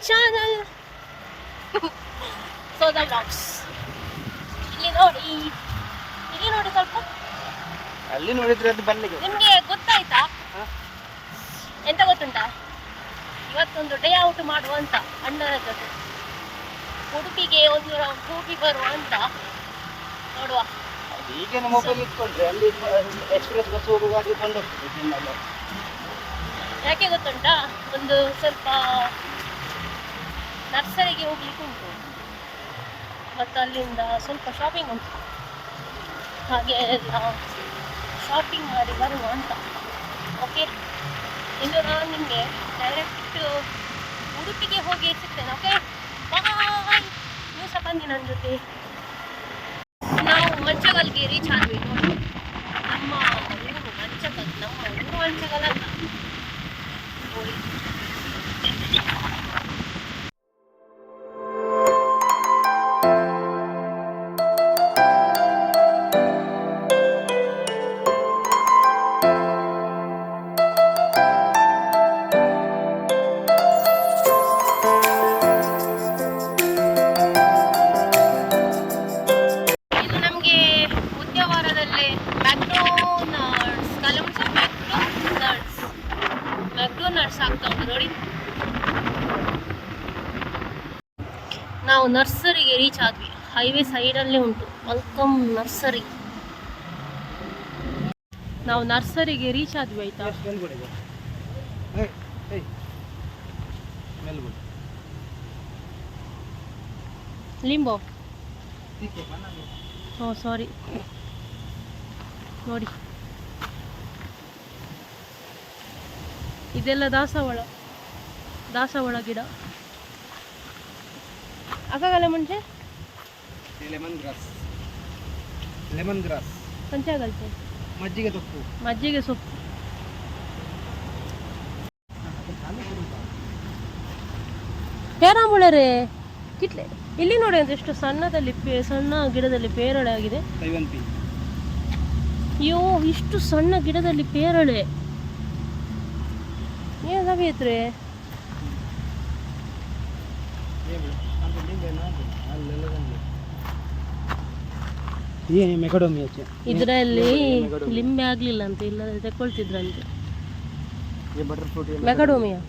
Channel ಸೋದ blogs. ಇಲ್ಲಿ ನೋಡಿ, ಇಲ್ಲಿ ನೋಡಿ ಸ್ವಲ್ಪ. ಅಲ್ಲಿ ನೋಡಿದ್ರೆ ಅದು ಬಲ್ಲಿಗೆ. ನಿಮ್ಗೆ ಗೊತ್ತಾಯ್ತಾ? ಎಂತ ಗೊತ್ತುಂಟಾ? ಇವತ್ತೊಂದು ಡೇ ಔಟ್ ಮಾಡುವ ಅಂತ ಅಣ್ಣನ ಜೊತೆ ಉಡುಪಿಗೆ ಒಂದು ಹೋಗಿ ಬರುವ ಅಂತ ನೋಡುವ. ಈಗೇನು ಮೊಬೈಲ್ ಇಟ್ಕೊಂಡ್ರೆ ಅಲ್ಲಿ ಎಕ್ಸ್ಪ್ರೆಸ್ ಬಸ್ ಹೋಗುವಾಗ ಕೊಂಡು ಹೋಗ್ತದೆ. ಯಾಕೆ ಗೊತ್ತುಂಟಾ? ಒಂದು ಸ್ವಲ್ಪ ನರ್ಸರಿಗೆ ಹೋಗ್ಲಿಕ್ಕೆ ಉಂಟು ಮತ್ತು ಅಲ್ಲಿಂದ ಸ್ವಲ್ಪ ಶಾಪಿಂಗ್ ಉಂಟು. ಹಾಗೆ ಎಲ್ಲ ಶಾಪಿಂಗ್ ಮಾಡಿ ಬರುವ ಅಂತ. ಓಕೆ, ಇನ್ನು ನಾನು ನಿಮಗೆ ಡೈರೆಕ್ಟ್ ಉಡುಪಿಗೆ ಹೋಗಿ ಸಿಗ್ತೇನೆ. Okay bye. ನೀವು ಸಹ ಬನ್ನಿ ನನ್ನ ಜೊತೆ. ನಾವು ಮಂಚಗಲ್ಗೆ ರೀಚ್ ಆದ್ವಿ ನೋಡಿ. ನಮ್ಮ ಊರು ಮಂಚಗಲ್, ನಮ್ಮ ಊರು ಮಂಚಗಲ್ ಅಲ್ಲ ನೋಡಿ. ನೋಡಿ, ನಾವು ನರ್ಸರಿಗೆ ರೀಚ್ ಆದ್ವಿ. ಹೈವೇ ಸೈಡಲ್ಲೇ ಉಂಟು ವೆಲ್ಕಮ್ ನರ್ಸರಿ. ನಾವು ನರ್ಸರಿಗೆ ರೀಚ್ ಆದ್ವಿ. ಆಯ್ತಾ, ಲಿಂಬೋ. ಓ ಸಾರಿ. ನೋಡಿ, ಇದೆಲ್ಲ ದಾಸವಾಳ ಗಿಡ. ಆಗಾಗಲ್ಲ ಮುಂಚೆ ಲೆಮನ್ ಗ್ರಾಸ್ ಪಂಚಾಗಲ್ತೆ ಮಜ್ಜಿಗೆ ಸೊಪ್ಪು. ಪೇರಾಂಬುಳರೆ ಕಿತ್ಲೆ. ಇಲ್ಲಿ ನೋಡಿ ಅಂತ ಎಷ್ಟು ಸಣ್ಣದಲ್ಲಿ ಸಣ್ಣ ಗಿಡದಲ್ಲಿ ಪೇರಳೆ ಆಗಿದೆ. ಅಯ್ಯೋ, ಇಷ್ಟು ಸಣ್ಣ ಗಿಡದಲ್ಲಿ ಪೇರಳೆ ಏನು ಸವಿಯತ್ರೆ? ಇದರಲ್ಲಿ ಲಿಂಬೆ ಆಗ್ಲಿಲ್ಲ ಅಂತ, ಇಲ್ಲ ತಕೊಳ್ತಿದ್ರಂತೆ. ಮೆಕಡೋಮಿಯಾ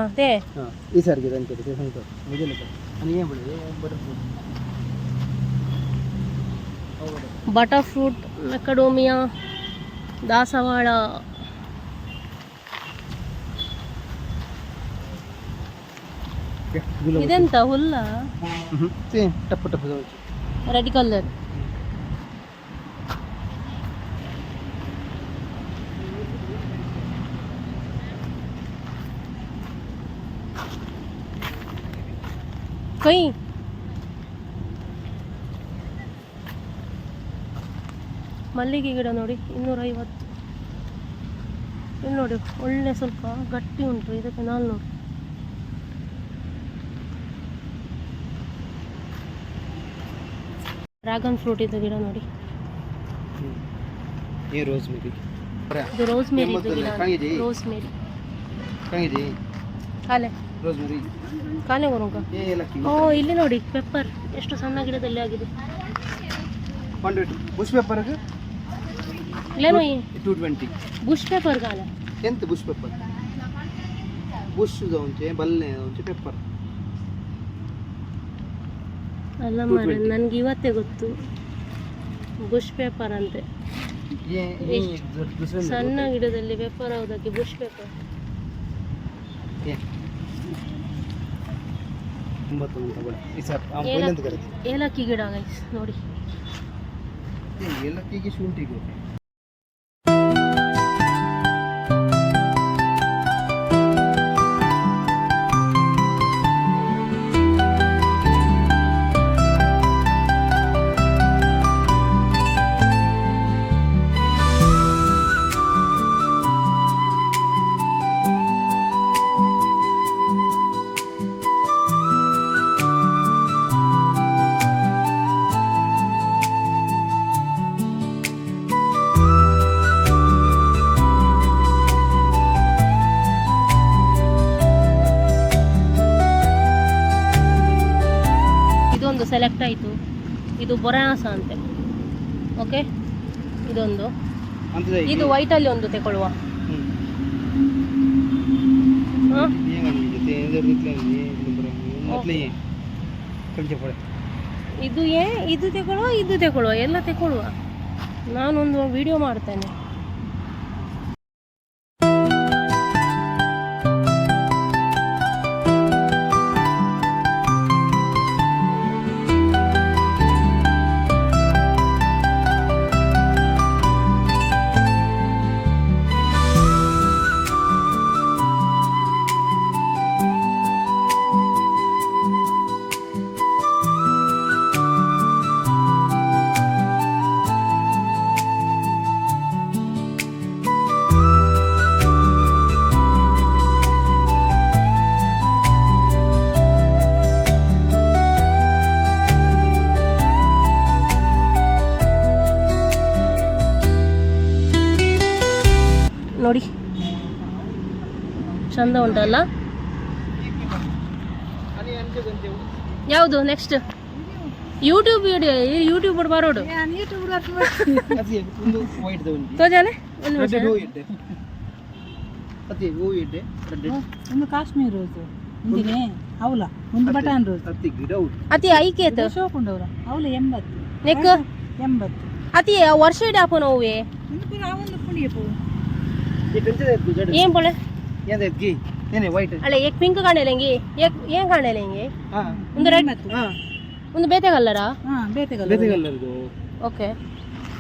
ಅದೇ ಬಟರ್ ಫ್ರೂಟ್, ಮೆಕಡೋಮಿಯಾ, ದಾಸವಾಳ. ಇದೆಂತ ಹುಲ್ಲ? Red colour. ಕೈ ಮಲ್ಲಿಗೆ ಗಿಡ ನೋಡಿ, 250. ಇಲ್ಲಿ ನೋಡಿ, ಒಳ್ಳೆ ಸ್ವಲ್ಪ ಗಟ್ಟಿ ಉಂಟು. ಇದಕ್ಕೆ 400. ಡ್ರ್ಯಾಗನ್ ಫ್ರೂಟ್ ಇದ್ದ ಗಿಡ ನೋಡಿ. ये रोज़मेरी. ಇದು ರೋಸ್ಮೇರಿ ಇದ್ದ ಗಿಡ. Rosemary ಕಾಲೆ rosemary ಕಾಲೆ ಬರುಂಗ. ಓ, ಇಲ್ಲಿ ನೋಡಿ ಪೆಪ್ಪರ್ ಎಷ್ಟು ಸಣ್ಣ ಗಿಡದಲ್ಲಿ ಆಗಿದೆ. ಬುಷ್ ಪೆಪ್ಪರ್ ಇಲ್ಲೇನೋ 220. ಬುಷ್ ಪೆಪ್ಪರ್ ಕಾಲ ಎಂತ ಬುಷ್ ಪೆಪ್ಪರ್? ಬುಷ್ ಒಂಚೆ ಬಲ್ಲೆ ಒಂಚೆ ಪೆಪ್ಪರ್ ಅಲ್ಲ ಮಾರೆ, ನನಗೆ ಇವತ್ತೇ ಗೊತ್ತು ಬುಷ್ ಪೇಪರ್ ಅಂತೆ. ಸಣ್ಣ ಗಿಡದಲ್ಲಿ ಪೇಪರ್ ಹೌದಕ್ಕೆ ಬುಷ್ ಪೇಪರ್. ಏಲಕ್ಕಿ ಗಿಡ ಗೈಸ್ ನೋಡಿ. ಏಲಕ್ಕಿಗೆ ಶುಂಠಿಗೆ ಇದು ಬೊರಾಸ ಅಂತೆ. ಓಕೆ, ಇದೊಂದು, ಅಂತದೇ ಇದು ವೈಟಲ್ಲಿ ಒಂದು ತಗೊಳ್ಳುವ. ಹಾಂ, ಇದು ತಗೊಳ್ಳುವ, ಎಲ್ಲ ತಗೊಳ್ಳುವ. ನಾನೊಂದು ವಿಡಿಯೋ ಮಾಡ್ತೇನೆ. ನೋಡಿ ಚಂದ ಉಂಟಲ್ಲ. ಯಾವುದು ನೆಕ್ಸ್ಟ್? ಯೂಟ್ಯೂಬ್ ವಿಡಿಯೋ, ಯೂಟ್ಯೂಬ್ ಬರೋಡು ತೋಜಾನೆ. ಒಂದು ಕಾಶ್ಮೀರ್ ರೋಸ್ ಇಂದಿನೇ ಅವಲ ಒಂದು ಬಟಾನ್ ರೋಸ್ ಅತಿ ಐಕೇತ ಶೋಕುಂಡವ್ರ ಅವಲ 80 ನೆಕ್ 80 ಅತಿ ವರ್ಷ ಇಡ ಆಪೋ ನೋವೆ ಒಂದು ಪುರ ಒಂದು ಪುಣಿಯಪು ಏನ್ बोले ये देखी नहीं वाइट ಅಲ್ಲ एक ಪಿಂಕ್ ಕಾಣೆಲೆಂಗೆ ಏನ್ ಕಾಣೆಲೆಂಗೆ हां ಒಂದು ರೆಡ್ हां ಒಂದು ಬೇತೆ ಕಲರ ಬೇತೆ ಕಲರ್ ಓಕೆ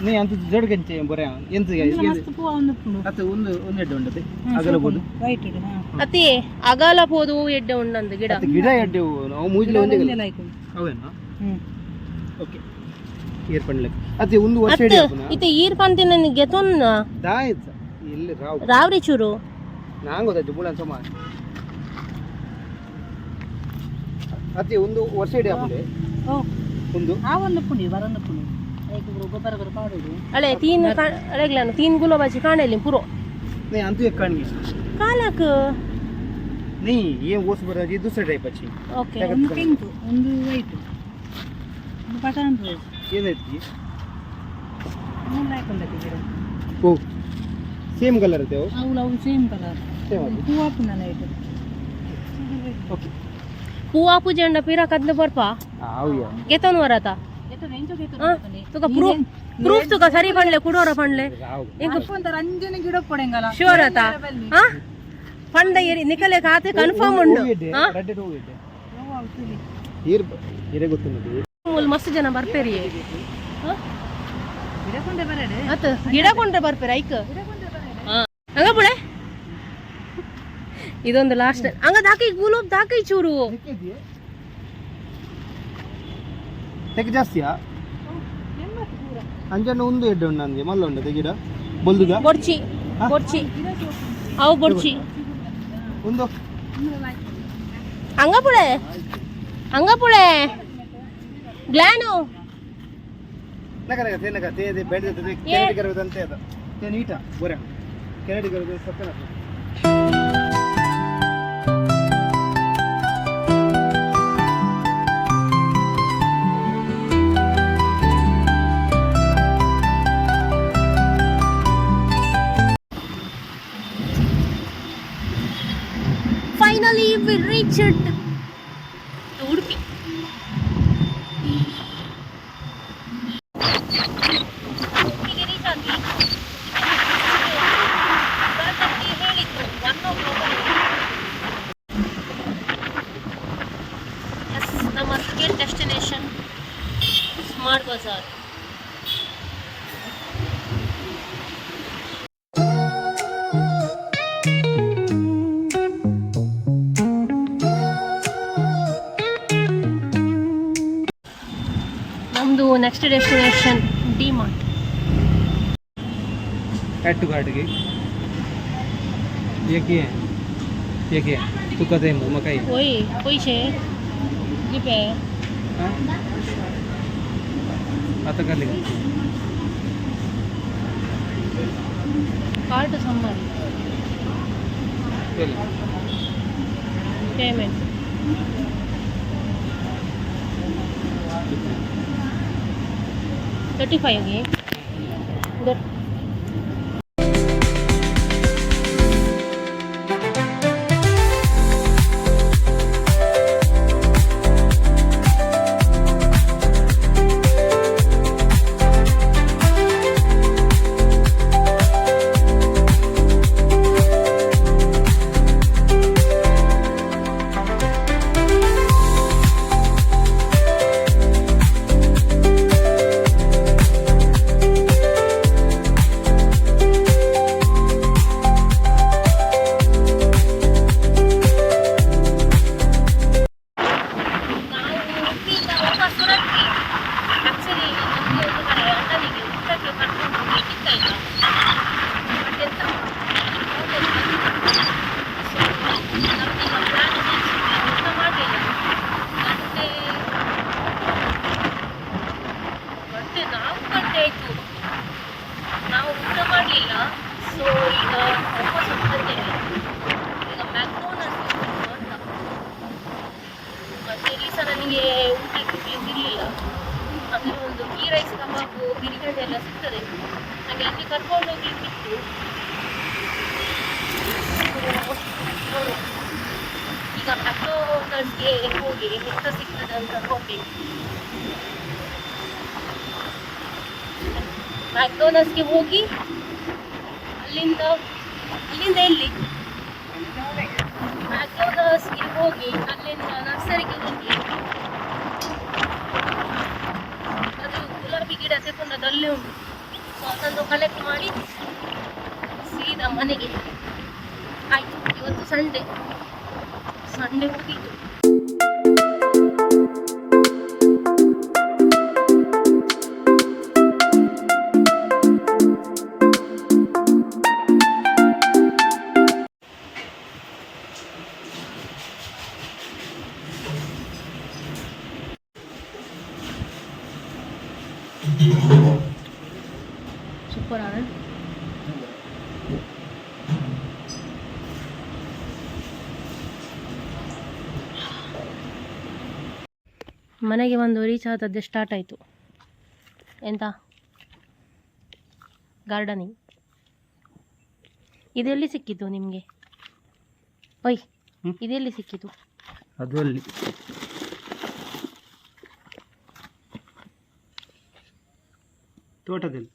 ನೀ ಅಂತ ಜೋಡ್ಗಂಚೆ ಬರ ಎಂತ ಮಸ್ತ್ ಪೂ ಒಂದು ಪುಣು ಅತ ಒಂದು ಎಡ್ಡೆ ಉಂಟದೆ ಅಗಲಬಹುದು ವೈಟ್ ಇಡು ಅತಿ ಅಗಲ ಪೋದು ಎಡ್ಡೆ ಉಂಡಂದು ಗಿಡ ಅತ ಗಿಡ ಎಡ್ಡೆ ನಾವು ಮೂಜಿಲೆ ಒಂದೇ ಲೈಕ್ ಹೌದೇನಾ ಓಕೆ ಇಯರ್ ಪಂಡ್ಲೆ ಅತಿ ಒಂದು ವರ್ಷ ಎಡ್ಡೆ ಆಪುನ ಇತೆ ಈರ್ ಪಂತಿನ ಗೆತೊನ್ನ ದಾಯಿತ ಇಲ್ಲಿ ರಾವ್ರಿ ಚೂರು ನಾಂಗ್ ಗೊತ್ತಾಯ್ತು ಬುಳನ್ ಸಮ ಅತಿ ಒಂದು ವರ್ಷ ಎಡ್ಡೆ ಆಪುಲೆ ಓ ಒಂದು ಆ ಒಂದು ಪುಣಿ ಬರೊಂದು ಪುಣಿ ಐಕು ಗೊಬ್ಬರ ಗೊಬ್ಬರ ಪಾಡುದು ಅಳೆ ತೀನ್ ಅಳೆಗ್ಲಾನು ತೀನ್ ಗುಲಾಬಾಜಿ ಕಾಣೆಲಿ ಪುರೋ नहीं अंतु एक कान ಕಾಲಕ नहीं ये वोस बराजी दूसरे टाइप अच्छी ಓಕೆ ಒಂದು ಪಿಂಕ್ ಒಂದು ವೈಟ್ ಒಂದು ಬಟಾನ್ ರೋಸ್ ये नहीं ಮೂರು ಲೈಕ್ ಉಂಟು ಗಿಡ ओ सेम कलर है वो ಅವು ಸೇಮ್ ಕಲರ್ सेम है ಹೂವು ಪುನ ಲೈಟ್ ओके ಹೂವಾ ಪೂಜೆ ಅಂಡ ಪಿರ ಕದ್ದ ಬರ್ಪ आओ यार ಗೆತೊನ್ ವರತ ಎತ್ತು ನೆಂಚು ತುಕ ಪ್ರೂಫ್ ತುಕ ಸರಿ ಪಂಡ್ಲೆ ಕುಡೋರ ಪಂಡ್ಲೆ आओ ಅಂತ ರಂಜನೆ ಗಿಡ ಕೊಡೆಂಗಲ್ಲ ಶೋರ್ ಆತ ಹಾ ಪಂಡ ಏರಿ ನಿಕಲೆ ಖಾತೆ ಕನ್ಫರ್ಮ್ ಉಂಡು ಹಾ रेड हो ಇದೆ hier ಇರೆ ಗೊತ್ತಿಲ್ಲ ಮೂಲ್ ಮಸ್ತ್ ಜನ ಬರ್ಪೇರಿ ಹಾ ಗಿಡ ಕೊಂಡೆ ಬರಡೆ ಅತ ಗಿಡ ಕೊಂಡ್ರೆ ಬರ್ಪೇರಿ ಐಕ ಹಾ ಹಂಗ ಬುಳೆ ಇದೊಂದು ಲಾಸ್ಟ್ ಹಂಗ ದಾಕೈ ಗುಲಾಬ್ ದಾಕೈ ಚೂರು ತೆಗೆ ಜಾಸ್ತಿಯಾ ಅಂಜಣ್ಣ ಒಂದು ಎಡ್ಡೆ ಉಂಡು ನನಗೆ ಮಲ್ಲ ಉಂಡು ತೆಗಿಡ ಬೊಲ್ದುಗ ಬೊಡ್ಚಿ ಬೊಡ್ಚಿ ಅವು ಬೊಡ್ಚಿ ಒಂದು ಹಂಗ ಪುಳೆ ಗ್ಲಾನು ನಗರ ತೇನಗ ತೇದೆ ಬೆಳೆದ ಕೆರಡಿ ಕರದಂತೆ ಅದು ತೇನ ಈಟ ಬರ ಕೆರಡಿ ಕರದ ಸಕ್ಕನ Finally, we reached Udupi. Udupiಗೆ reach ಆದ್ವಿ. ಬರತಂತೆ ಹೇಳಿದ್ರು 1 o'clock. Yes, ನಮ್ಮ ticket destination Smart Bazaar. Next destination D Mart add to cart की ये क्या है तू कहते हैं मकाई वही कोई छे जी पे हां आता कर लेगा कार्ड संभाल चल पेमेंट 35ಗೆ ಇದು ನಾವು ಊಟ ಮಾಡಲಿಲ್ಲ. ಸೊ ಈಗ ವಾಪಸ್ ಹೋಗ್ತಿದ್ದೇವೆ. ಈಗ ಮ್ಯಾಕ್ಡೋನಲ್ಸ್ ಅಂತ ಮತ್ತೆ ಇಲ್ಲಿ ಸಹ ನನಗೆ ಊಟಕ್ಕೆ ಇರಲಿಲ್ಲ. ಅಂದರೆ ಒಂದು ಗೀ ರೈಸ್ ಕಬಾಬು ಬಿರಿಯಾನಿ ಎಲ್ಲ ಸಿಗ್ತದೆ. ನನಗೆ ಅಲ್ಲಿ ಕರ್ಕೊಂಡು ಹೋಗ್ಲಿಕ್ಕಿತ್ತು. ನೋಡು ಈಗ ಮ್ಯಾಕ್ಡೋನಲ್ಸ್ಗೆ ಹೋಗಿ ಎಂತ ಸಿಗ್ತದೆ ಅಂತ ನೋಡ್ಬೇಕು. ಮ್ಯಾಕ್ಡೋನಲ್ಸ್ಗೆ ಹೋಗಿ ಅಲ್ಲಿಂದ ಎಲ್ಲಿ ಮ್ಯಾಕ್ಡೋನಲ್ಸ್ಗೆ ಹೋಗಿ ಅಲ್ಲಿಂದ ನರ್ಸರಿಗೆ ಹೋಗಿ ಅದು ಗುಲಾಬಿ ಗಿಡ ತಗೊಂಡದ್ದು ಅಲ್ಲೇ ಉಂಟು. ಸೊ ಅದನ್ನು ಕಲೆಕ್ಟ್ ಮಾಡಿ ಸೀದಾ ಮನೆಗೆ. ಆಯಿತು, ಇವತ್ತು ಸಂಡೇ ಮುಗೀತು. ಸೂಪರ್ ആണ്. ಮನೆಗೆ ಬಂದು ರೀಚ್ ಆದದ್ದೇ ಸ್ಟಾರ್ಟ್ ಆಯಿತು. ಎಂತ ಗಾರ್ಡನಿಂಗ್. ಇದೆಲ್ಲಿ ಸಿಕ್ಕಿತು ನಿಮಗೆ? ಒಯ್, ಇದೆಲ್ಲಿ ಸಿಕ್ಕಿತು? ಅದು ಅಲ್ಲಿ ತೋಟದಲ್ಲಿ.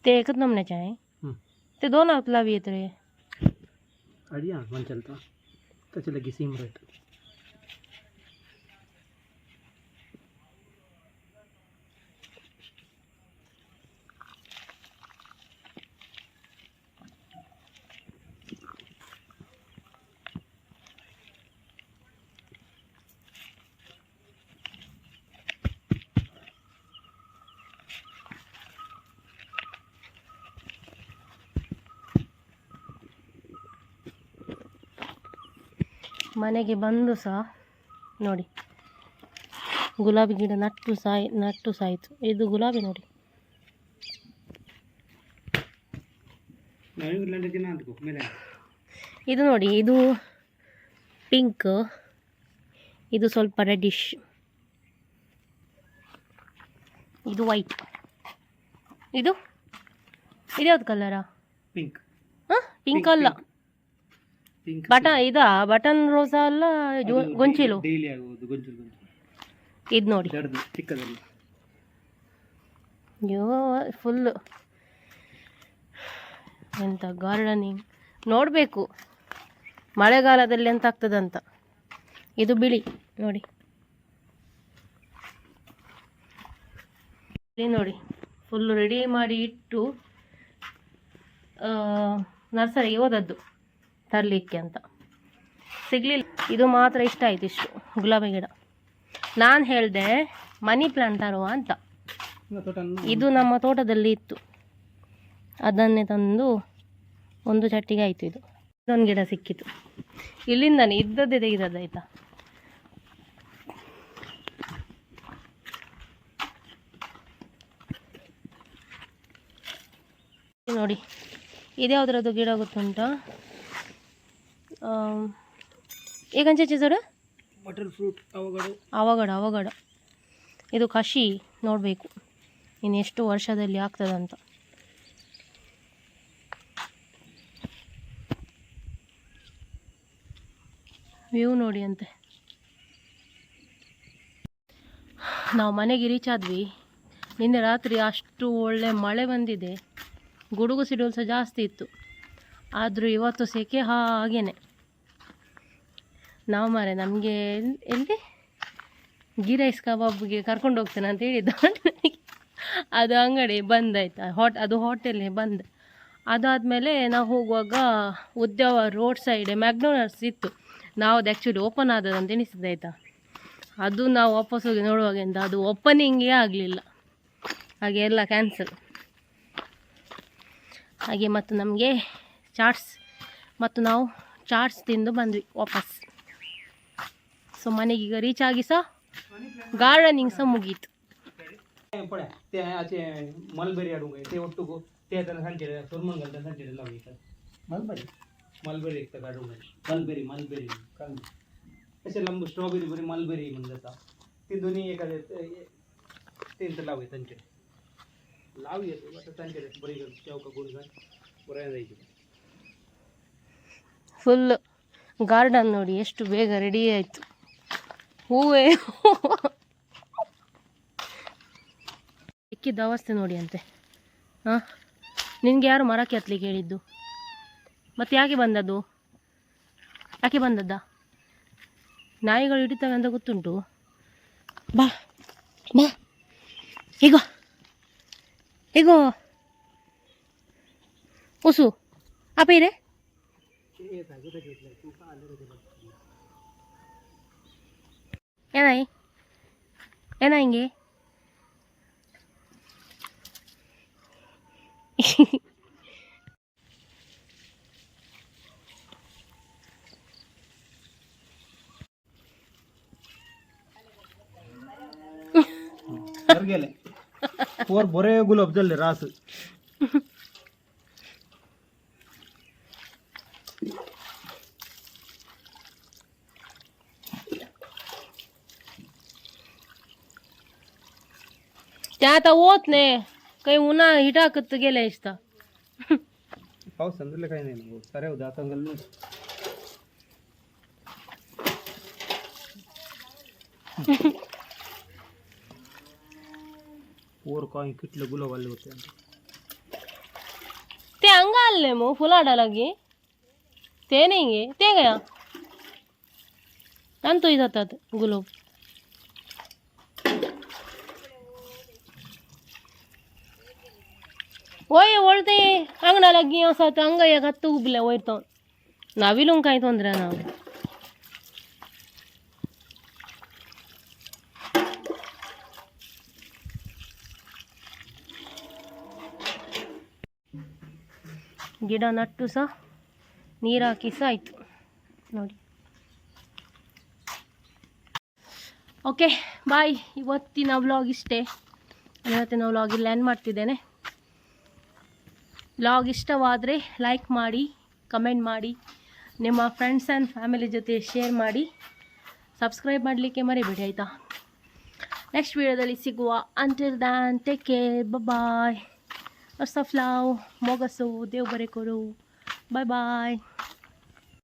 ते एकच नमुन्याचे आहे. ते 2 लावी येत रे. अडिया मन चलता त्याची लगी सीम रेट. ಮನೆಗೆ ಬಂದು ಸಹ ನೋಡಿ ಗುಲಾಬಿ ಗಿಡ ನಟ್ಟು ಸಾಯಿತು. ಇದು ಗುಲಾಬಿ ನೋಡಿ. ಇದು ನೋಡಿ, ಇದು ಪಿಂಕ್, ಇದು ಸ್ವಲ್ಪ ರೆಡ್ಡಿಶ್, ಇದು ವೈಟ್, ಇದು ಯಾವ್ದು ಕಲರಾ? ಪಿಂಕ್. ಪಿಂಕ್ ಅಲ್ಲ, ಬಟನ್ ರೋಸಾ ಅಲ್ಲ, ಗೊಂಚಿಲು. ಇದು ನೋಡಿ, ಅಯ್ಯೋ ಫುಲ್ ಎಂತ ಗಾರ್ಡನಿಂಗ್ ನೋಡಬೇಕು ಮಳೆಗಾಲದಲ್ಲಿ ಎಂತ ಆಗ್ತದಂತ. ಇದು ಬಿಳಿ ನೋಡಿ, ನೋಡಿ ಫುಲ್ಲು ರೆಡಿ ಮಾಡಿ ಇಟ್ಟು ನರ್ಸರಿಗೆ ಹೋದದ್ದು ತರಲಿಕ್ಕೆ ಅಂತ. ಸಿಗಲಿಲ್ಲ. ಇದು ಮಾತ್ರ ಇಷ್ಟ ಆಯಿತು, ಇಷ್ಟು ಗುಲಾಬಿ ಗಿಡ. ನಾನು ಹೇಳಿದೆ ಮನಿ ಪ್ಲಾಂಟ್ ತರುವ ಅಂತ. ಇದು ನಮ್ಮ ತೋಟದಲ್ಲಿ ಇತ್ತು, ಅದನ್ನೇ ತಂದು ಒಂದು ಚಟ್ಟಿಗೆ ಆಯಿತು. ಇದು ಇದೊಂದು ಗಿಡ ಸಿಕ್ಕಿತು, ಇಲ್ಲಿಂದಾನೆ ಇದ್ದದ್ದೇ ತೆಗೆದದ್ದು ಆಯಿತಾ. ನೋಡಿ, ಇದ್ಯಾವುದ್ರದ್ದು ಗಿಡ ಗೊತ್ತುಂಟಾ? ಏಕಂಚೆ ಚೀಸೋಡ ಬಟರ್ ಫ್ರೂಟ್, ಅವಗಡ. ಇದು ಕಷಿ ನೋಡಬೇಕು. ಇನ್ನೆಷ್ಟು ವರ್ಷದಲ್ಲಿ ಆಗ್ತದಂತ. ವ್ಯೂ ನೋಡಿ ಅಂತೆ. ನಾವು ಮನೆಗೆ ರೀಚ್ ಆದ್ವಿ. ನಿನ್ನೆ ರಾತ್ರಿ ಅಷ್ಟು ಒಳ್ಳೆ ಮಳೆ ಬಂದಿದೆ, ಗುಡುಗು ಸಿಡಿಲು ಸಹ ಜಾಸ್ತಿ ಇತ್ತು. ಆದರೂ ಇವತ್ತು ಸೆಕೆ ಹಾಗೇನೆ. ನಾವು ಮಾರೆ ನಮಗೆ ಎಲ್ಲಿ ಗೀ ರೈಸ್ ಕಬಾಬ್ಗೆ ಕರ್ಕೊಂಡು ಹೋಗ್ತೇನೆ ಅಂತ ಹೇಳಿದ್ದು. ಅದು ಅಂಗಡಿ ಬಂದಾಯ್ತಾ, ಅದು ಹೋಟೆಲ್ ಬಂದ್. ಅದಾದಮೇಲೆ ನಾವು ಹೋಗುವಾಗ ಉದ್ಯಾವ ರೋಡ್ ಸೈಡ್ ಮ್ಯಾಕ್ಡೊನಾಲ್ಡ್ಸ್ ಇತ್ತು. ನಾವು ಅದು ಆ್ಯಕ್ಚುಲಿ ಓಪನ್ ಆದದಂತ ಎನಿಸಿದ್ದಾಯ್ತಾ. ಅದು ನಾವು ವಾಪಸ್ ಹೋಗಿ ನೋಡುವಾಗಿಂದ ಅದು ಓಪನಿಂಗೇ ಆಗಲಿಲ್ಲ, ಹಾಗೆ ಎಲ್ಲ ಕ್ಯಾನ್ಸಲ್. ಹಾಗೆ ಮತ್ತು ನಮಗೆ ಚಾಟ್ಸ್ ಮತ್ತು ನಾವು ಚಾಟ್ಸ್ ತಿಂದು ಬಂದ್ವಿ ವಾಪಸ್. ಸೊ ಮನೆಗೀಗ ರೀಚ್ ಆಗಿ ಸಹ ಗಾರ್ಡನಿಂಗ್ ಸಹ ಮುಗೀತು. पड़े ते आचे मलबेरी आडूंगे ते ಒಟ್ಟುಗು ते ತರ ಸಂಜೆ ಸುರ್ಮಂಗಲ್ ಸಂಜೆ ಎಲ್ಲ ಹೋಯ್ತು. मलबेरी एक तक आडूंगे मलबेरी कल ऐसे लंबू स्ट्रॉबेरी बरी मलबेरी मन जाता ते दोन्ही एखादे ते लावे संजे लावी येते बट संजे बरी चौक गुणगा बरे जायचे. ಫುಲ್ ಗಾರ್ಡನ್ ನೋಡಿ ಎಷ್ಟು ಬೇಗ ರೆಡಿ ಆಯಿತು. ಹೂವೇ ಸಿಕ್ಕಿದ್ದ ಅವಸ್ಥೆ ನೋಡಿ ಅಂತೆ. ಹಾಂ, ನಿನಗೆ ಯಾರು ಮರಕ್ಕೆ ಹತ್ತಲಿಕ್ಕೆ ಹೇಳಿದ್ದು? ಮತ್ತು ಯಾಕೆ ಬಂದದ್ದು? ಯಾಕೆ ಬಂದದ್ದ? ನಾಯಿಗಳು ಹಿಡಿತವೆ ಅಂತ ಗೊತ್ತುಂಟು. ಬಾ ಬಾ, ಹೀಗೋ ಹೀಗೋ ಉಸು ಅಪ್ಪ ಇದೆ. ಏನಾಯಿ ಹಿಂಗೆ गेले पोर बरे गुलाब जल्ले रास त्या आता होत नाही काही. उन्हा हिटाकत गेल्या इस्ता पाऊस समजले काही नाही ना सारे उद्या तंगल और काही किटले गुलाब आले होते ते अंग आले मग फुलाडा लागे ते नाही गे ते गया आणतोय जातात गुलाब. वय वळते अंगणाला गी असं अंग एक हत्त उबल्या वयतो नाविलून काही ತೊಂದ್ರೆ ನಾವು. ಗಿಡ ನಟ್ಟು ಸಹ ನೀರು ಹಾಕಿ ಸಹ ಆಯಿತು ನೋಡಿ. Okay bye. ಇವತ್ತಿನ ವ್ಲಾಗ್ ಇಷ್ಟೇ. ಇವತ್ತಿನ ವ್ಲಾಗ್ ಇಲ್ಲಿ ಎಂಡ್ ಮಾಡ್ತಿದ್ದೇನೆ. ವ್ಲಾಗ್ ಇಷ್ಟವಾದರೆ ಲೈಕ್ ಮಾಡಿ, ಕಮೆಂಟ್ ಮಾಡಿ, ನಿಮ್ಮ ಫ್ರೆಂಡ್ಸ್ ಆ್ಯಂಡ್ ಫ್ಯಾಮಿಲಿ ಜೊತೆ ಶೇರ್ ಮಾಡಿ, ಸಬ್ಸ್ಕ್ರೈಬ್ ಮಾಡಲಿಕ್ಕೆ ಮರಿಬೇಡಿ ಆಯಿತಾ. ನೆಕ್ಸ್ಟ್ ವೀಡಿಯೋದಲ್ಲಿ ಸಿಗುವ. Until then take care, bye. Lots of love, ಮೊಗಸು, ದೇವ್ ಬರೆ ಕೊಡು. ಬಾಯ್ ಬಾಯ್.